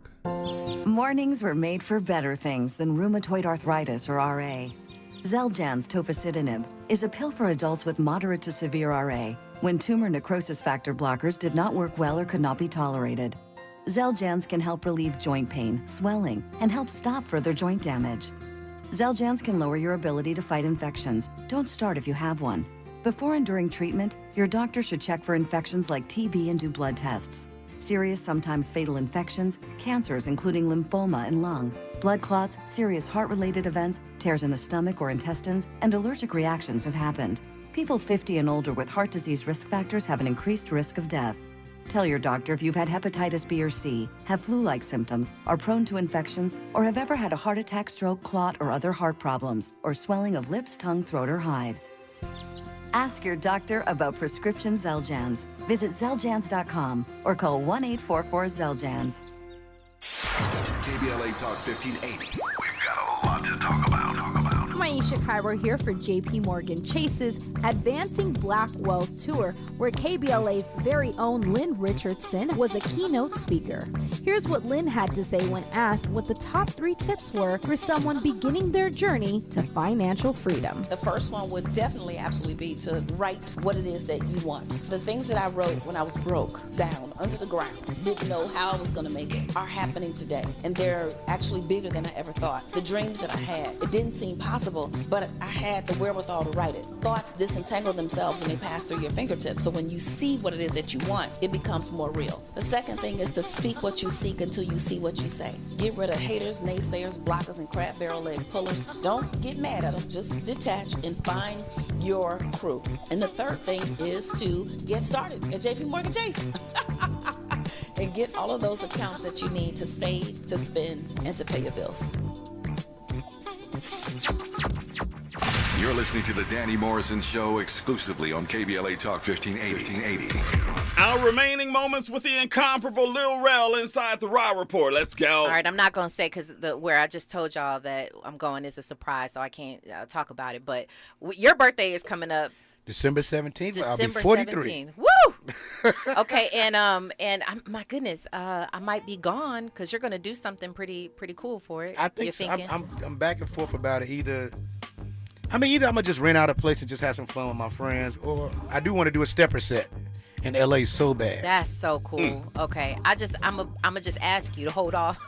Mornings were made for better things than rheumatoid arthritis or RA. Xeljanz tofacitinib is a pill for adults with moderate to severe RA when tumor necrosis factor blockers did not work well or could not be tolerated. Xeljanz can help relieve joint pain, swelling, and help stop further joint damage. Xeljanz can lower your ability to fight infections. Don't start if you have one. Before and during treatment, your doctor should check for infections like TB and do blood tests. Serious, sometimes fatal infections, cancers including lymphoma and lung, blood clots, serious heart-related events, tears in the stomach or intestines, and allergic reactions have happened. People 50 and older with heart disease risk factors have an increased risk of death. Tell your doctor if you've had hepatitis B or C, have flu-like symptoms, are prone to infections, or have ever had a heart attack, stroke, clot, or other heart problems, or swelling of lips, tongue, throat, or hives. Ask your doctor about prescription Xeljanz. Visit Xeljanz.com or call 1-844-XELJANZ. KBLA Talk 1580. We've got a lot to talk about. Maisha Cairo here for JP Morgan Chase's Advancing Black Wealth Tour, where KBLA's very own Lynn Richardson was a keynote speaker. Here's what Lynn had to say when asked what the top 3 tips were for someone beginning their journey to financial freedom. The first one would definitely absolutely be to write what it is that you want. The things that I wrote when I was broke, down, under the ground, didn't know how I was going to make it, are happening today. And they're actually bigger than I ever thought. The dreams that I had, it didn't seem possible, but I had the wherewithal to write it. Thoughts disentangle themselves when they pass through your fingertips. So when you see what it is that you want, it becomes more real. The second thing is to speak what you seek until you see what you say. Get rid of haters, naysayers, blockers, and crab barrel leg pullers. Don't get mad at them. Just detach and find your crew. And the third thing is to get started at JP Morgan Chase. And get all of those accounts that you need to save, to spend, and to pay your bills. You're listening to the Danny Morrison Show exclusively on KBLA Talk 1580. Our remaining moments with the incomparable Lil Rel inside the Raw Report. Let's go. All right, I'm not going to say because where I just told y'all that I'm going is a surprise, so I can't talk about it. But your birthday is coming up. December 17th. I'll be December 43. 17th. Woo! Okay, and my goodness, I might be gone because you're going to do something pretty cool for it. I think so. I'm back and forth about it. Either I'm gonna just rent out a place and just have some fun with my friends, or I do want to do a stepper set in LA so bad. That's so cool. Okay, I'm gonna just ask you to hold off.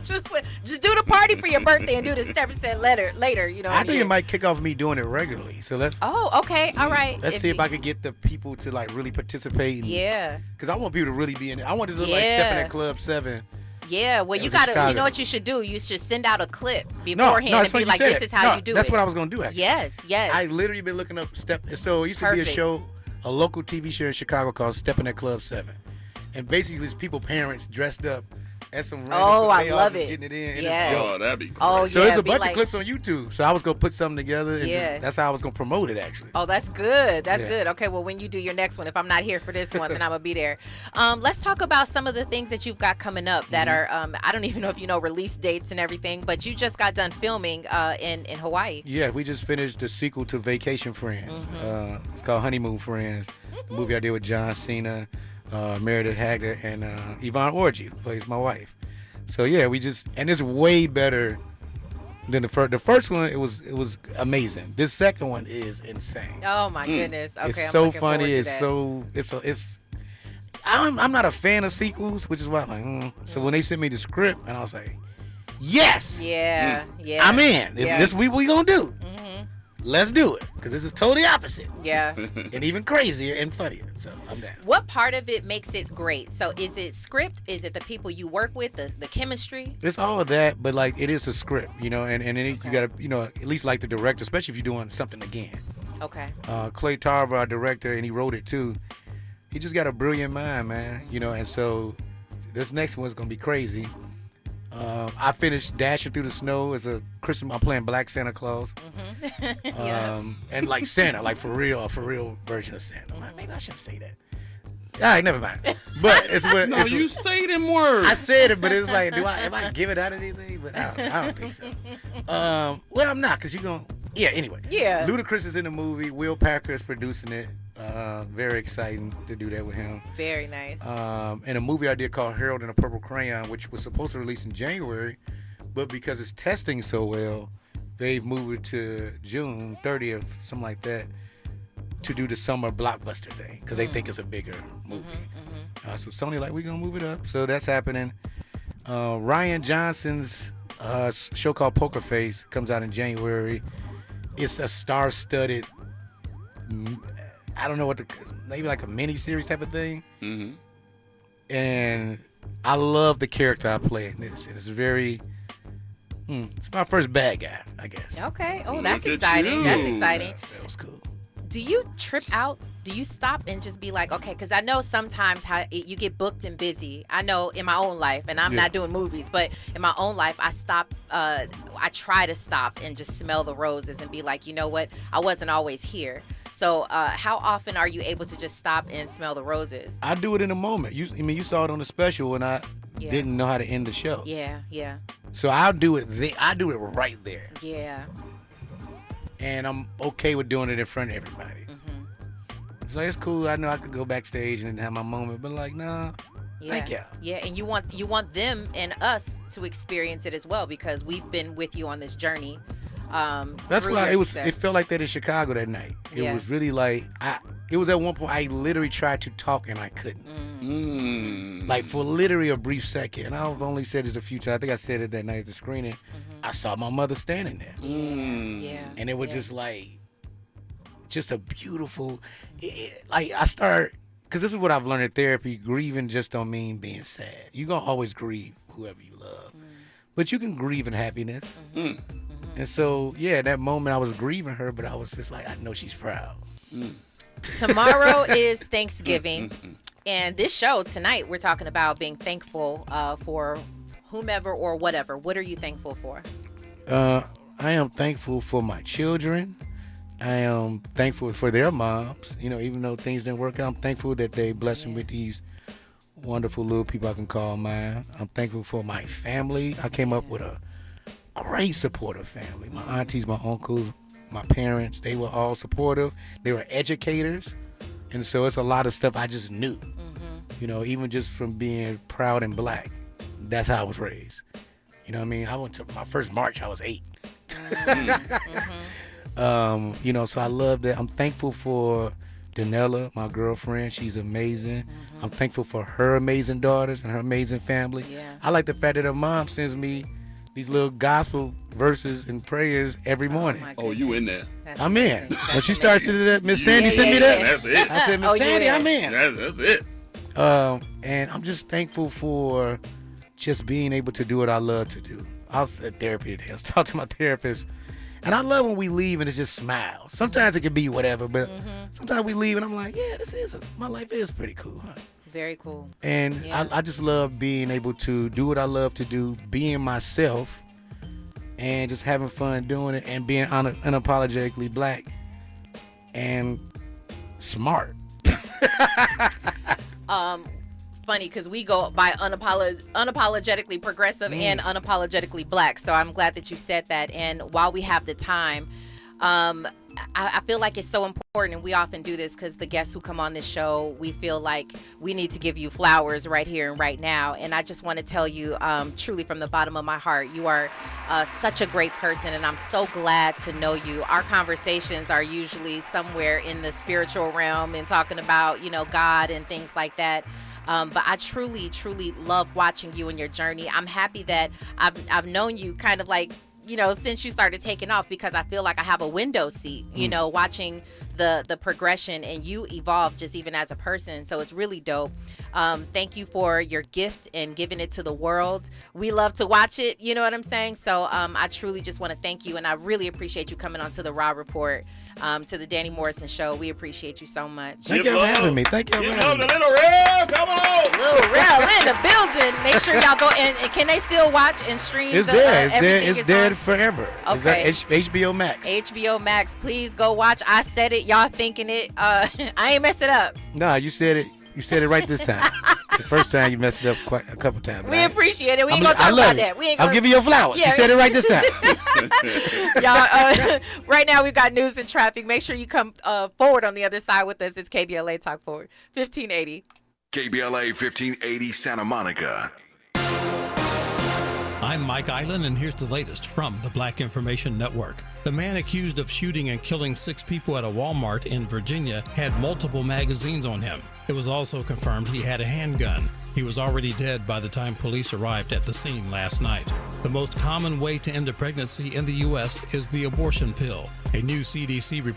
just do the party for your birthday and do the stepper set later. You know. I think it might kick off me doing it regularly. So let's. Oh, okay, all right. Let's see if I could get the people to like really participate. Yeah. Because I want people to really be in it. I want it to look like stepping at Club 7. Yeah, well, you gotta. You know what you should do? You should send out a clip beforehand and be like, "This is how you do it." That's what I was gonna do. Actually. Yes. I literally been looking up So it used to be a show, a local TV show in Chicago called Stepping at Club 7, and basically it's people parents dressed up as some random. Oh, I they all love just it. Getting it in. Yeah. And it's dope. Oh, that'd be great. Oh, So yeah, there's a be bunch like- of clips on YouTube. So I was gonna put something together. And Yeah. that's how I was gonna promote it actually. Oh, that's good. That's Yeah. good. Okay, well, when you do your next one, if I'm not here for this one, then I'm gonna be there. Let's talk about some of the things that you've got coming up that are. I don't even know if you know release dates and everything, but you just got done filming in Hawaii. Yeah, we just finished the sequel to Vacation Friends. It's called Honeymoon Friends. The movie I did with John Cena, Meredith Haggard, and Yvonne Orji, who plays my wife. So yeah, and it's way better than the first. The first one, it was amazing. This second one is insane. Oh my goodness! Okay, It's I'm so looking funny. forward to It's that. so I'm not a fan of sequels, which is why I'm like. So when they sent me the script, and I was like, yes, Yeah, yeah. I'm in. If Yeah. this we gonna do, let's do it, because this is totally opposite. Yeah. And even crazier and funnier. So I'm down. What part of it makes it great? So is it script? Is it the people you work with? The chemistry? It's all of that, but like it is a script, and then you gotta, at least like the director, especially if you're doing something again. Okay. Clay Tarver, our director, and he wrote it too. He just got a brilliant mind, man. And so this next one's gonna be crazy. I finished Dashing Through the Snow as a Christmas. I'm playing Black Santa Claus. Yeah. And like Santa, like for real version of Santa. Maybe I shouldn't say that. All right, never mind. But it's what. No, you say them words. I said it, but it's like, am I giving out anything? But I don't think so. Well, I'm not, because you're going to. Yeah, anyway. Yeah. Ludacris is in the movie. Will Packer is producing it. Very exciting to do that with him. Very nice. And a movie I did called Harold and the Purple Crayon, which was supposed to release in January, but because it's testing so well, they've moved it to June 30th, something like that, to do the summer blockbuster thing, because they think it's a bigger movie. So Sony we're going to move it up. So that's happening. Ryan Johnson's show called Poker Face comes out in January. It's a star-studded, I don't know maybe like a mini-series type of thing. And I love the character I play in this. It's very, it's my first bad guy, I guess. Okay. Oh, that's exciting. That's exciting. That was cool. Do you trip out? Do you stop and just be like, okay, because I know sometimes you get booked and busy. I know in my own life, and I'm not doing movies, but in my own life, I stop. I try to stop and just smell the roses and be like, you know what? I wasn't always here. So how often are you able to just stop and smell the roses? I do it in a moment. You saw it on the special when I didn't know how to end the show. Yeah, yeah. So I'll do it. I do it right there. Yeah. And I'm okay with doing it in front of everybody. So it's cool. I know I could go backstage and have my moment, but like, nah. Yeah. Thank you. Yeah, and you want them and us to experience it as well, because we've been with you on this journey. That's through why your it was. success. It felt like that in Chicago that night. It was really like it was at one point I literally tried to talk and I couldn't. Like for literally a brief second. And I've only said this a few times. I think I said it that night at the screening. I saw my mother standing there. Yeah. And it was just a beautiful. Like I start, because this is what I've learned in therapy. Grieving just don't mean being sad. You're gonna always grieve whoever you love, but you can grieve in happiness. And so, that moment I was grieving her, but I was just like, I know she's proud. Tomorrow is Thanksgiving, and this show tonight we're talking about being thankful for whomever or whatever. What are you thankful for? I am thankful for my children. I am thankful for their moms. Even though things didn't work out, I'm thankful that they blessed me with these wonderful little people I can call mine. I'm thankful for my family. I came up with a great supportive family. My aunties, my uncles, my parents, they were all supportive. They were educators. And so it's a lot of stuff I just knew. Even just from being proud and black. That's how I was raised. You know what I mean? I went to my first march, I was 8. So I love that. I'm thankful for Danella, my girlfriend. She's amazing. I'm thankful for her amazing daughters and her amazing family. I like the fact that her mom sends me these little gospel verses and prayers every morning. Oh, you in there? I'm in. When she starts to do that, Miss Sandy sent me that. That's it. I said, Miss Sandy, I'm in. That's it. And I'm just thankful for just being able to do what I love to do. I was at therapy today. I was talking to my therapist. And I love when we leave and it's just smiles. Sometimes it can be whatever, but sometimes we leave and I'm like, my life is pretty cool, huh? Very cool. And Yeah. I just love being able to do what I love to do, being myself, and just having fun doing it, and being unapologetically black and smart. Funny because we go by unapologetically progressive and unapologetically black. So I'm glad that you said that. And while we have the time, I feel like it's so important, and we often do this because the guests who come on this show, we feel like we need to give you flowers right here and right now. And I just want to tell you, truly from the bottom of my heart, you are such a great person, and I'm so glad to know you. Our conversations are usually somewhere in the spiritual realm and talking about, God and things like that. But I truly, truly love watching you and your journey. I'm happy that I've known you kind of like, since you started taking off, because I feel like I have a window seat, watching the progression and you evolve just even as a person. So it's really dope. Thank you for your gift and giving it to the world. We love to watch it. You know what I'm saying? So I truly just want to thank you. And I really appreciate you coming on to the Raw Report, to the Danny Morrison Show. We appreciate you so much. Thank you for having me. Thank you for having me. Lil Rel, come on! Lil Rel in the building. Make sure y'all go and can they still watch and stream? It's there. Everything It's there forever. Okay. It's HBO Max. HBO Max. Please go watch. I said it. Y'all thinking it. I ain't mess it up. No, you said it. You said it right this time. The first time you messed it up quite a couple times. We appreciate it. We ain't gonna talk about that. We ain't I'll give you your flowers. Yeah. You said it right this time. Y'all, right now we've got news and traffic. Make sure you come forward on the other side with us. It's KBLA Talk Forward 1580. KBLA 1580 Santa Monica. I'm Mike Island, and here's the latest from the Black Information Network. The man accused of shooting and killing 6 people at a Walmart in Virginia had multiple magazines on him. It was also confirmed he had a handgun. He was already dead by the time police arrived at the scene last night. The most common way to end a pregnancy in the U.S. is the abortion pill. A new CDC report